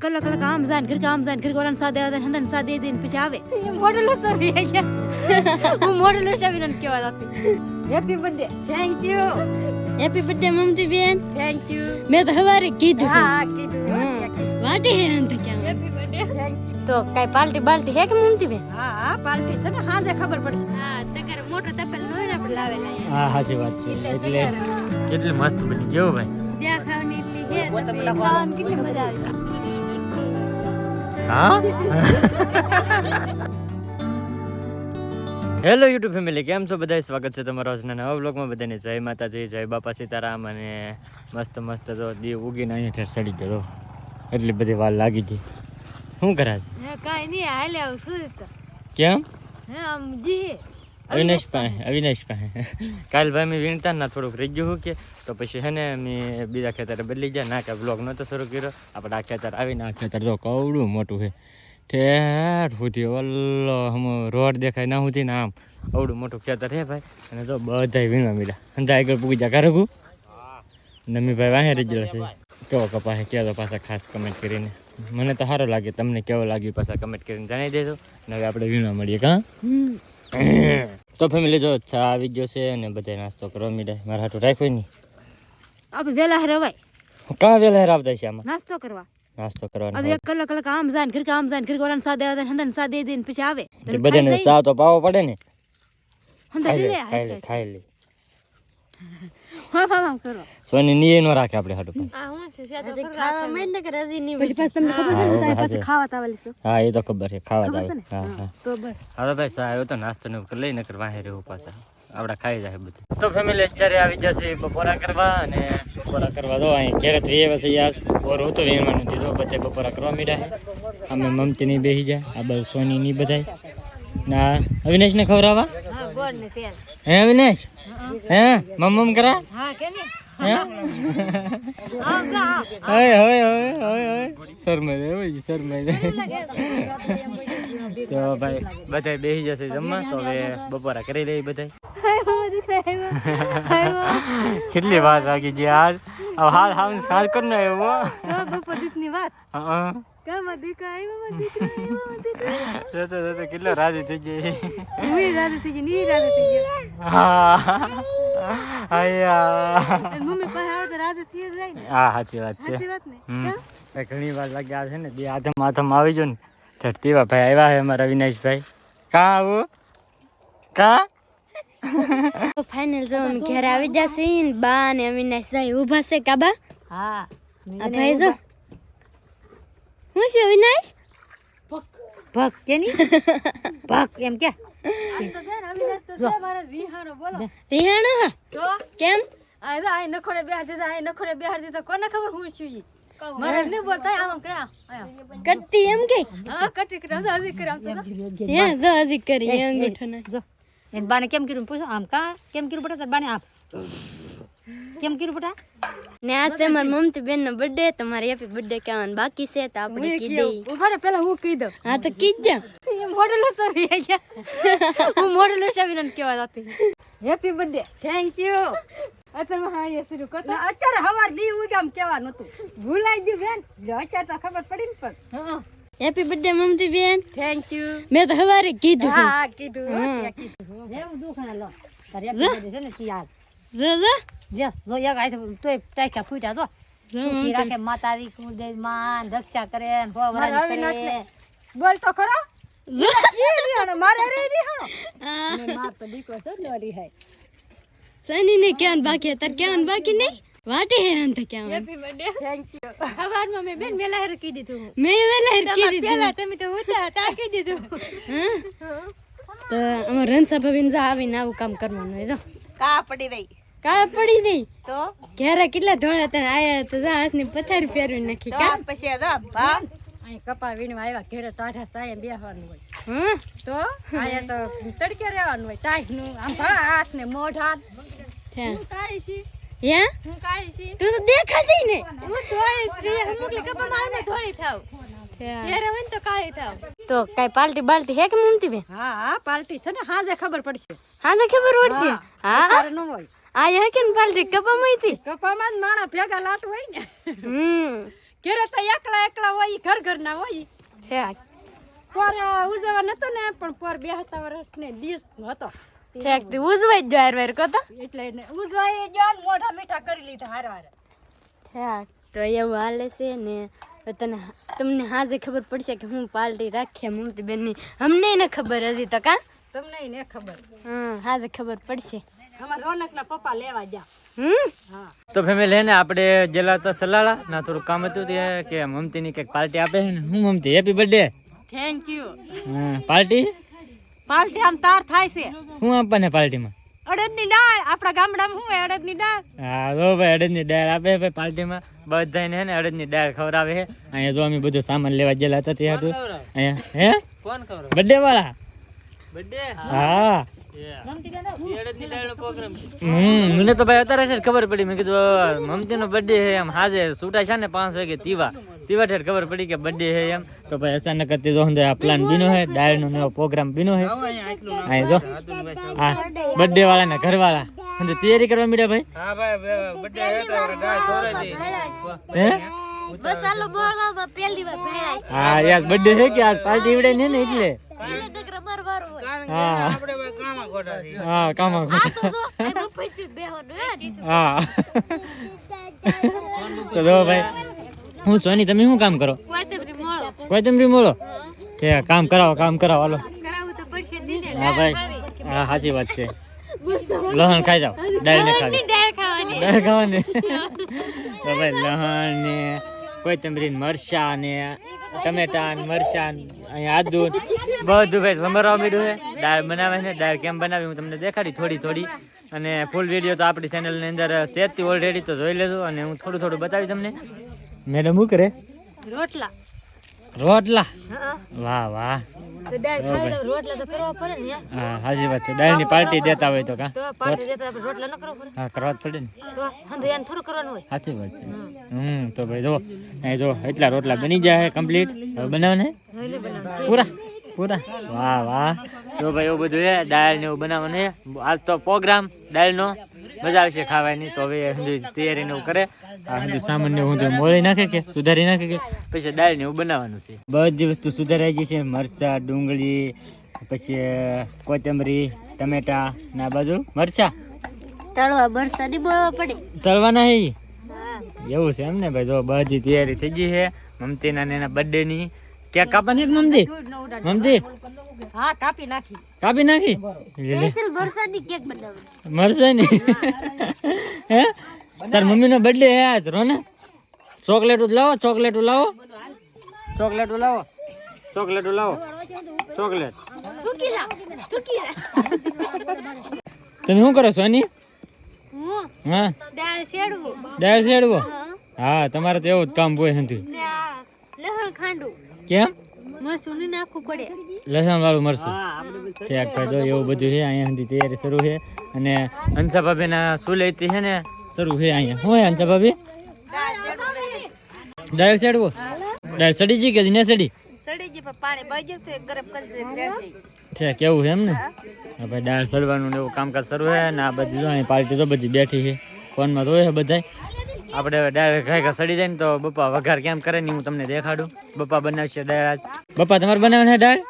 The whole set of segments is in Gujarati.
કલાક કલાક આમ જાય ઘર કોરાન સાદે આવે હંદન સાદે દે પછી આવે મોડલ સરી હું મોડલ સવીરન કેવા જાતી happy birthday thank you happy birthday Mamti ben thank you મેં તો હવારે કીધું હા કીધું વાટી હે અંત ક્યાં હેપી બર્થડે થેન્ક યુ તો કઈ પાર્ટી હે કે મમતી બેન હા પાર્ટી છે ને હાજે ખબર પડશે હા તકર મોટો તપેલ નો ને આપણે લાવેલા હા સાચી વાત છે એટલે કેટલી મસ્ત બની ગયો ભાઈ જ્યાં ખાવાની એટલી હે ખાવાની કેટલી મજા આવે હા હેલો યુટ્યુબ ફેમિલી કેમ છો બધા સ્વાગત છે તમારા આજના નવા વ્લોગમાં બધાને જય માતાજી જય બાપા સીતારામ અને મસ્ત મસ્ત તો દીવ ઉગીને અહીંયા સડી ગયો એટલી બધી વાર લાગી ગઈ શું કરાય કાઈ નહીં હાલે આવ શું કેમ હે આમ જી અવિનાશ પાસે કાલ ભાઈ મેં વીણતા ના થોડુંક રહી ગયું કે તો પછી હે ને મેં બીજા ખેતરે બદલી ગયા ના કે બ્લોગ નહોતો શરૂ કર્યો આપણે આ ખેતર આવીને આ ખેતર જો કવડું મોટું છે ઠેઠ સુધી ઓલો હમ રોડ દેખાય ના સુધી ને આમ અવડું મોટું ખેતર છે ભાઈ અને જો બધા વીણવા મળ્યા અંધા આગળ પૂગી જા કારગું નમીભાઈ વાહે રહી ગયેલો છે કેવો કપા છે કહેતો પાછા ખાસ કમેન્ટ કરીને મને તો સારો લાગે તમને કેવો લાગ્યું પાછા કમેન્ટ કરીને જણાવી દેજો અને હવે આપણે વીણવા મળીએ કાં તો ફેમિલી જો ચા આવી ગયો છે અને બધા નાસ્તો કરવા મીડાય મારા હાટું રાખ્યો નહીં આપણે વેલા રવાય કાં વેલા આવતા છે આમાં નાસ્તો કરવા કરવાનો એક કલાક આમ જાય ઘર કોરાન સાદે આવે હંદન સાદે દે પછી આવે બધાને ચા તો પાવો પડે ને હંદન લે ખાઈ લે હા કરો સોની નીએ નો રાખે આપણે હાટું આ હું છે તો ખાવા માંડ ને કે રજી ની પછી પાછ તમને ખબર છે ને તારી પાસે ખાવા તાવેલી છે હા એ તો ખબર છે ખાવા તાવે હા તો બસ હવે ભાઈ સા આવ્યો તો નાસ્તો ને લઈ નકર વાહે રહેવું પાછા આપણે ખાઈ જાય બધું તો ફેમિલી અત્યારે આવી જશે બપોરા કરવા અને બપોરા કરવા દો અહીં ઘેરે તો એ વસે યાર બોર હતો વેણવાનું દીધો બધે બપોરા કરવા મીડા અમે મમતી ની બેસી જાય આ બધું સોની ની બધાય ના અવિનાશ ને ખવડાવવા હા ગોળ ને તેલ હે અવિનાશ હે મમ કરા હા કે ને હે હોય શરમાઈ તો ભાઈ બધા બેસી જશે જમવા તો હવે બપોરા કરી લઈએ બધા કેટલી વાર લાગી ગઈ આજ હાલ હાલ સાલ કર ને એવો બપોર દીકની વાત હા કામાં દીકા આવ્યો દીકરા તો કેટલો રાજી થઈ ગઈ હું રાજી થઈ ગઈ ની રાજી થઈ ગઈ હા આયા અને મમ્મી પાસે આવે તો રાજી થઈ જાય ને હા સાચી વાત છે ઘણી વાર લાગ્યા છે ને બે આથમ આવી જો ને ધરતીવા ભાઈ આવ્યા છે અમારા વિનાશભાઈ કાં આવું કાં ફાઇનલ જો અમે ઘરે આવી જશે ને બા ને અવિનાશ જાય ઊભા છે કાબા હા આ ભાઈ જો હું છે અવિનાશ ભક કે ની ભક એમ કે રિહાણો તો કેમ આ નખોડે બેહાર દીધા કોને ખબર હું છું ઈ મારે ને બોલતા આમ કરા કટ્ટી એમ કે હા કટ્ટી કરા હજી કરા તો હે જો હજી કરી અંગૂઠો ને જો એન બાને કેમ કર્યું પૂછો આમ કા કેમ કર્યું બટા તાર બાને આપ કેમ કર્યું બટા ને આજ છે માર મમતી બેન નો બર્થડે તમારે હેપી બર્થડે કહેવાનું બાકી છે તો આપણે કી દે ઉભા પેલા હું કહી દઉં હા તો કી જ એ મોડલ સવી ગયા હું મોડલ સવીરન કેવા જાતી હેપી બર્થડે થેન્ક યુ અત્યારે હા એ શરૂ કરતો અત્યારે હવાર લી ઉગામ કેવા નતું ભૂલાઈ ગયું બેન અત્યારે તો ખબર પડી ને પણ હા happy birthday Mamti ben thank you મેં તો હવારે કીધું હા કીધું જેવું દુખણા લો તારે હેપી બર્થડે છે ને યાદ જો યાર આઈ તો ટાઈકા ફૂટ્યા તો સુખી રાખે માતાજી કુળદેવ માન રક્ષા કરે હો વરાની કરે બોલ તો ખરો મારે રે રી હા માર તો દીકો તો નોરી હે સની ને કેન બાકી તાર કેન બાકી નહીં વાટે હે અંત can happy birthday thank you હવારમાં મે બેન વેલા હર કી દીધું મે વેલા હર કી દીધું પેલા તમે તો ઉઠા તા કી દીધું તો અમાર રંસા ભવિન જા આવીને આવું કામ કરવાનું હે જો કા પડી દઈ તો ઘેરા કેટલા ધોળા તને આયા તો જા હાથની પથારી ફેરવી નાખી કા પછી જા ભાન અહીં કપા વીણવા આવ્યા ઘેરે ટાઢા સાય બેહવાનું હોય તો આયા તો તડકે રહેવાનું હોય ટાઈટ નું આમ ભળા હાથ ને મોઢા હું કાળી છી હું કાળી છી તું તો દેખાતી ને હું ધોળી છું અમુકલી કપામાં આવને ધોળી થાવ ઘેરે હોય ને તો કાળી થાવ તો કઈ પાર્ટી હે કે મમતી બેન હા પાર્ટી છે ને હાજે ખબર પડશે હા તારે ન હોય આ હે કે પાર્ટી કપામાં હતી કપામાં જ માણા ભેગા લાટ હોય ને ઘરે તો એકલા હોય ઘર ના હોય ઠેક પોર ઉજવવા નતો ને પણ પોર 72 વર્ષ ને દિવસ હતો ઠેક તે ઉજવાઈ જ જાહેર વેર કોતો એટલે એને ઉજવાય જો મોઢા મીઠા કરી લીધા હારવાર ઠેક તો એવું હાલે છે ને તમને હાજે ખબર પડશે કે હું પાર્ટી રાખીએ મમતી બેનની અમને ન ખબર હજી તો કા તમને ને ખબર હાજે ખબર પડશે અમાર રોનકના પપ્પા લેવા જા હા તો ફેમિલી હે ને આપણે જેલા હતા સલાળા ના થોડું કામ હતું તે કે મમતીની કંઈક પાર્ટી આપે છે ને હું Mamti happy birthday thank you party party આમ તાર થાય છે હું આપવાને પાર્ટીમાં અડદની દાળ આપણા ગામડામાં હું હોય અડદની દાળ હા જો ભાઈ અડદની દાળ આપે ભાઈ પાર્ટીમાં બધાને હે ને અડદની દાળ ખવડાવે છે અહીંયા જો અમે બધું સામાન લેવા ગયેલા હતા ત્યાં હતું અહીંયા હે કોણ ખવડાવે બર્થડે વાળા બર્થડે હા મને તો ભાઈ અત્યારે છે ખબર પડી મેં કીધું મમતી નો બર્થડે છે એમ હાજે છૂટા છે ને 5 વાગે તીવા ઠેઠ ખબર પડી કે બર્થડે છે એમ તો ભાઈ અચાનક કરતી જો આ પ્લાન બીનો છે ડાયર નો નવો પ્રોગ્રામ બીનો છે અહીં જો હા બર્થડે વાળા ને ઘર વાળા સમજો તૈયારી કરવા મીડ્યા ભાઈ હા ભાઈ બર્થડે હે તો ડાય તોરે હે બસ ચાલો બોલવા પહેલી વાર ભેળાય હા યાર બર્થડે છે કે આજ પાર્ટી ઈવડે ને એટલે હા કામા હા તો જો ભાઈ હું સોની તમે શું કામ કરો કોથમરી મોળો કે કામ કરાવો હાલો હા ભાઈ હા સાચી વાત છે લહણ ખાઈ જાવ દાળ ને ખાવાની તો ભાઈ લહણ ને કોથમરી મરચા ને ટમેટા ને મરચા અહીંયા આદુ બધું ભાઈ સંભરવા મીડું છે દાળ બનાવે છે દાળ કેમ બનાવી હું તમને દેખાડી થોડી અને ફૂલ વિડીયો તો આપણી ચેનલની અંદર સેજથી ઓલરેડી તો જોઈ લેજો અને હું થોડું બતાવી તમને મેડમ શું કરે રોટલા વાહ વાહ તો દાળ ખાઈ તો રોટલા તો કરવા પડે ને હા હાજી વાત છે દાળની પાર્ટી દેતા હોય તો કા તો પાર્ટી દેતા આપણે રોટલા ન કરવા પડે હા કરવા જ પડે ને તો હંધુયાન થોડું કરવાનું હોય સાચી વાત છે તો ભાઈ જો અહીં જો એટલા રોટલા બની જાય કમ્પ્લીટ હવે બનાવને પૂરા વાહ તો ભાઈ એવું બધું છે દાળ ને એવું બનાવવાનું છે આજ તો પ્રોગ્રામ દાળનો મજા આવશે ખાવાની તો હવે તૈયારી ને એવું કરે સામાન ને હું મોળી નાખે કે સુધારી નાખે કે પછી દાળ ને એવું બનાવવાનું છે બધી વસ્તુ સુધારાઈ ગઈ છે મરચા ડુંગળી પછી કોથમરી ટમેટા ને આ બાજુ મરચા તળવા બરસા ની બોલવા પડે તળવાના હે એવું છે એમ ને ભાઈ જો બધી તૈયારી થઈ ગઈ છે મમતીના ને એના બર્થડે ની કેક કાપવાની એક મમતી હા કાપી નાખી સ્પેશિયલ બરસાની કેક બનાવવાની મરસાની હે તાર મમ્મી નો બર્થડે હે આજ રોને ચોકલેટ લાવો ચોકલેટ તમે શું કરો સોની હા દાળ શેડવો હા તમારે તો એવું જ કામ હોય નથી લસણ ખાંડું કેમ મસૂરી નાખવું પડે લસણ વાળું મરચું ઠીક ભાઈ જો એવું બધું છે અહીંયા સુધી તૈયારી શરૂ છે અને હંસા ભાભી ના સુલેતી છે ને શરૂ છે અહીંયા શું હે હંસા ભાભી દાળ ચડવો દાળ ચડી જી કે ન ચડી પાણી બાજી ગરમ કરી છે કેવું છે એમ ને ભાઈ દાળ ચડવાનું ને એવું કામકાજ શરૂ છે ને આ બધી જો પાર્ટી તો બધી બેઠી છે ફોનમાં જોયે છે બધા આપણે દાળ ઘાય સડી જાય ને તો બપ્પા વઘાર કેમ કરે ને હું તમને દેખાડું બપ્પા બનાવશે દાળ આજ બપ્પા તમારે બનાવવાની દાળ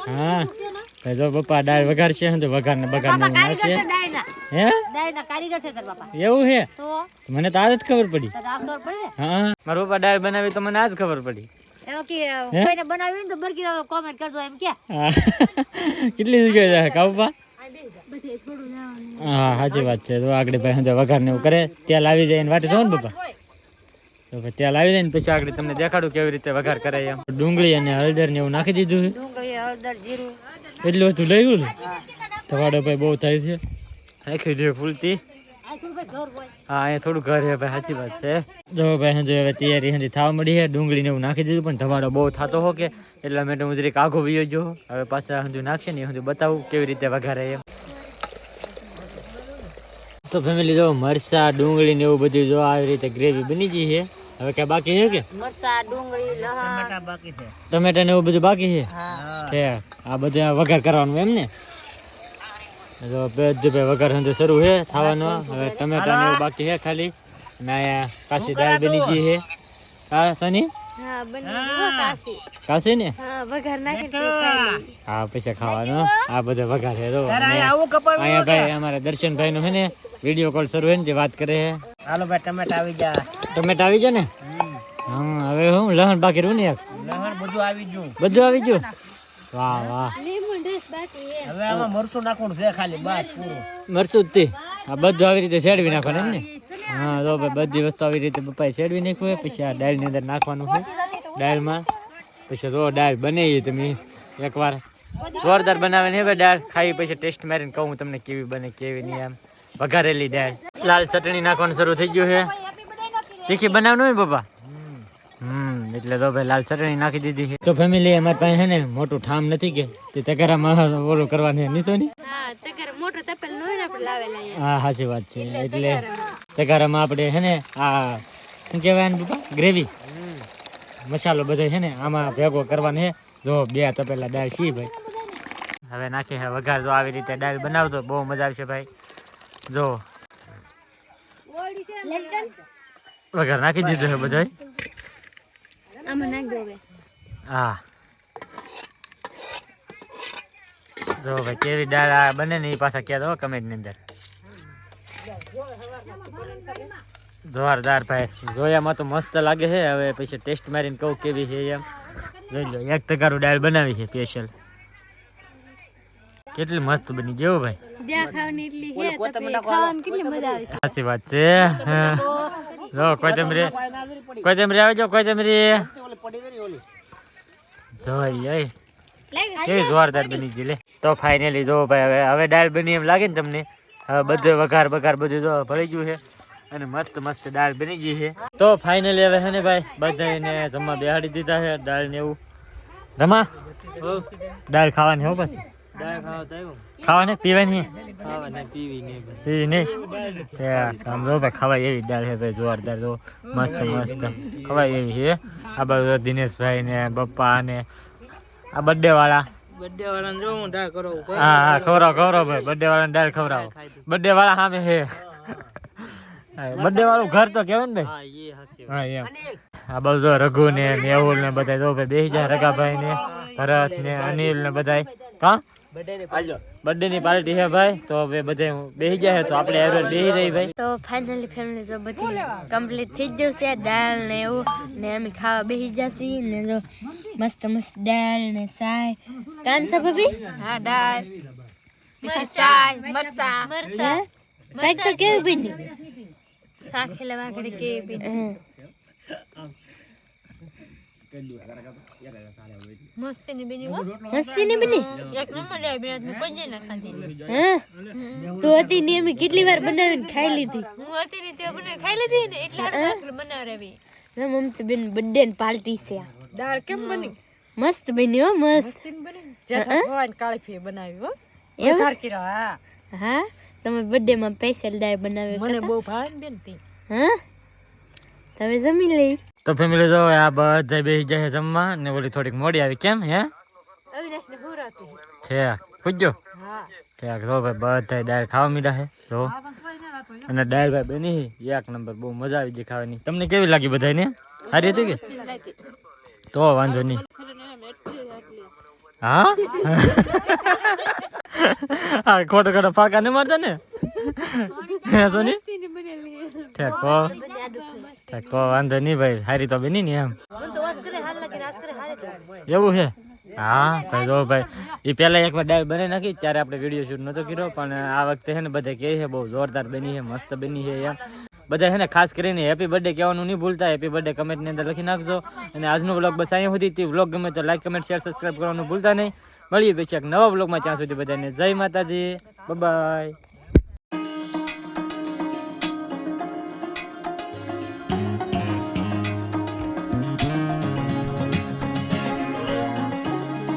હા જો બપ્પા દાળ વઘાર છે તો વઘાર ને બઘાર ને નાખશે હે એવું છે મને તો આજ જ ખબર પડી હા મારા પપ્પા દાળ બનાવી તો મને આજ ખબર પડી કેટલી જગ્યાએ કા પપ્પા હા સાચી વાત છે તો આગળ ભાઈ વઘાર ને એવું કરે તેલ આવી જાય વાટે જો ને પપ્પા તો ભાઈ તેલ આવી જાય ને પછી આગળ તમને દેખાડું કેવી રીતે વઘાર કરાય એમ ડુંગળી અને હળદર ને એવું નાખી દીધું એટલું વસ્તુ લઈ ગયું ધવાડો ભાઈ બહુ થાય છે આખી ડે ફૂલતી હા અહીંયા થોડું ઘર છે ભાઈ સાચી વાત છે જો ભાઈ હજુ હવે તૈયારી હજી થવા મળી છે ડુંગળી ને એવું નાખી દીધું પણ ધવાડો બહુ થતો હો કે એટલા માટે હું જરીક આઘો વીયો જો હવે પાછા હજુ નાખશે ને હજુ બતાવું કેવી રીતે વઘારે એમ તો ફેમિલી જો મરચા ડુંગળી ને એવું બધું જો આવી રીતે ગ્રેવી બની ગઈ છે હવે ક્યાં બાકી છે કે મરચા ડુંગળી લસણ બાકી છે ટમેટા ને એવું બધું બાકી છે આ બધું વઘાર કરવાનું એમ ને જો બધું ભાઈ વઘાર શરૂ છે થવાનો હવે ટમેટા ને એવું બાકી છે ખાલી અને અહીંયા પાછી દાળ બની ગઈ છે હા સની હા બની ગયો કાશી કાશી ને હા વઘાર નાખી તે ખાઈ લઈ. હા પછી ખાવાનું આ બધા વઘાર છે અહીંયા ભાઈ અમારા દર્શનભાઈ નું છે ને વિડીયો કોલ શરૂ હોય ને જે વાત કરે છે. હાલો ભાઈ ટમેટા આવી જા. ટમેટા આવી ગયા ને હા હવે હું લહણ બાકી રહ્યું ને એક લહણ બધું આવી ગયું. બધું આવી ગયું વાહ વાહ લીંબુ ઢેસ બાકી હે. હવે આમાં મરચું નાખવાનું છે ખાલી બસ પૂરું. મરચું જ તે આ બધું આવી રીતે શેડવી નાખવાનું એમ ને હા તો ભાઈ બધી વસ્તુ આવી રીતે પપ્પાએ શેડવી નાખ્યું હોય પછી આ દાળની અંદર નાખવાનું છે દાળમાં પછી તો દાળ બનાવી તમે એકવાર જોરદાર બનાવે ભાઈ દાળ ખાઈ પછી ટેસ્ટ મારીને કહું તમને કેવી બને કેવી નહીં એમ વઘારેલી દાળ લાલ ચટણી નાખવાનું શરૂ થઈ ગયું છે તીખી બનાવવાનું હોય પપ્પા એટલે તો ભાઈ લાલ ચટણી નાખી દીધી છે તો ફેમિલી અમારી પાસે છે ને મોટું ઠામ નથી કે તે તગારામાં ઓલું કરવાનું નીચો ની હા તગર મોટો તપેલ નો હોય ને આપણે લાવેલા અહીંયા. હા સાચી વાત છે એટલે તગારામાં આપણે છે ને આ શું કહેવાય ને પપ્પા ગ્રેવી મસાલો બધો છે ને આમાં ભેગો કરવાનો છે જો 2 તપેલા દાળ છી ભાઈ હવે નાખી હે વઘાર જો આવી રીતે દાળ બનાવતો બહુ મજા આવશે ભાઈ જો વઘાર નાખી દીધો છે બધો આમાં નાખ દો હવે. હા જો ભાઈ કેવી દાળ આ બને ને એ પાછા કહેતો કમેન્ટ ની અંદર જોરદાર ભાઈ જોયામાં તો મસ્ત લાગે છે હવે પછી ટેસ્ટ મારીને કહું કેવી છે એમ જોઈ લો 1 ટકાનું દાળ બનાવી છે સ્પેશિયલ કેટલી મસ્ત બની ગયો ભાઈ જ્યાં ખાવાની એટલી હે તો ખાવાની કેટલી મજા આવે છે. સાચી વાત છે જો કોથમરી આવે જો કોથમરી જોઈ લે કેવી જોરદાર બની ગઈ લે તો ફાઇનલી જો ભાઈ હવે દાળ બની એમ લાગે ને તમને હવે બધું વઘાર બધું જો ભળી ગયું છે અને મસ્ત દાળ બની ગઈ છે તો ફાઇનલી હવે છે ને ભાઈ બધાને જમવા બેહાડી દીધા છે દાળ ને એવું રમા દાળ ખાવાની હો પછી દાળ ખાવાની પીવાની પીવી નહીં આમ જો ભાઈ ખવાય એવી દાળ છે ભાઈ જોરદાર જો મસ્ત ખવાય એવી છે આ બધું દિનેશભાઈ ને બપ્પા ને આ બર્થડે વાળા હા ખવડાવો ભાઈ બર્થડે વાળાને દાળ ખવડાવો બર્થડે વાળા સામે છે બર્થડે વાળું ઘર તો કેવાય ને ભાઈ હા એમ આ બધું રઘુ ને મેહુલ ને બધા જો ભાઈ બેસી જાય રગાભાઈ ને ભરત ને અનિલ ને બધા કા બર્થડે ની પાર્ટી છે ભાઈ તો હવે બધે બેસી જાય તો આપણે એવરેજ બેસી રહી ભાઈ તો ફાઇનલી ફેમિલી તો બધી કમ્પ્લીટ થઈ જ જશે દાળ ને એવું ને અમે ખાવા બેસી જશે ને જો મસ્ત દાળ ને સાય કાંસા ભાભી હા દાળ મરસા સાય તો કેવી બની સાખેલા વાકડે કેવી બની મસ્તી ની બની એક નંબર લે બિના મે કોઈ ના ખાધી હા તો હતી ને અમે કેટલી વાર બનાવીને ખાઈ લીધી હું હતી ને તે બનાવી ખાઈ લીધી ને એટલે આટલું બનાવરાવી ના મમ્મી તો બેન બર્થડે ની પાર્ટી છે દાળ કેમ બની મસ્ત બની હો મસ્ત બની જેઠા ભવાન કાળફી બનાવી હો એમ હા હા તમે બર્થડે માં સ્પેશિયલ દાળ બનાવી મને બહુ ભાવે બેન તી હા તમે જમી લઈ તો ફેમિલી જો આ બધા બેસી જાય જમવા ને ઓલી થોડીક મોડી આવી કેમ હે અવિનાશ ને હોરાતું છે પૂછજો હા ઠીક જો ભાઈ બધા દાળ ખાવા મીડા છે જો અને દાળ ભાઈ બની 1 નંબર બહુ મજા આવી ગઈ ખાવાની તમને કેવી લાગી બધાને સારી હતી કે તો વાંધો નહીં હા હા ખોટો પાકા ને મારતા ને સોની ઠીક તો વાંધો નહીં ભાઈ સારી તો બની ને એમ એવું છે હા ભાઈ જો ભાઈ એ પહેલા એકવાર દાળ બનાવી નાખી ત્યારે આપણે વિડીયો શૂટ નતો કર્યો પણ આ વખતે છે ને બધા કહે છે બહુ જોરદાર બની છે મસ્ત બની છે એમ બધા છે ને ખાસ કરીને હેપી બર્થડે કહેવાનું નહીં ભૂલતા હેપી બર્થડે કમેન્ટની અંદર લખી નાખજો અને આજનો વ્લોગ બસ અહીંયા સુધી વ્લોગ ગમે તો લાઈક કમેન્ટ શેર સબસ્ક્રાઈબ કરવાનું ભૂલતા નહીં મળીએ પછી એક નવા વ્લોગમાં ત્યાં સુધી બધાને જય માતાજી બાય.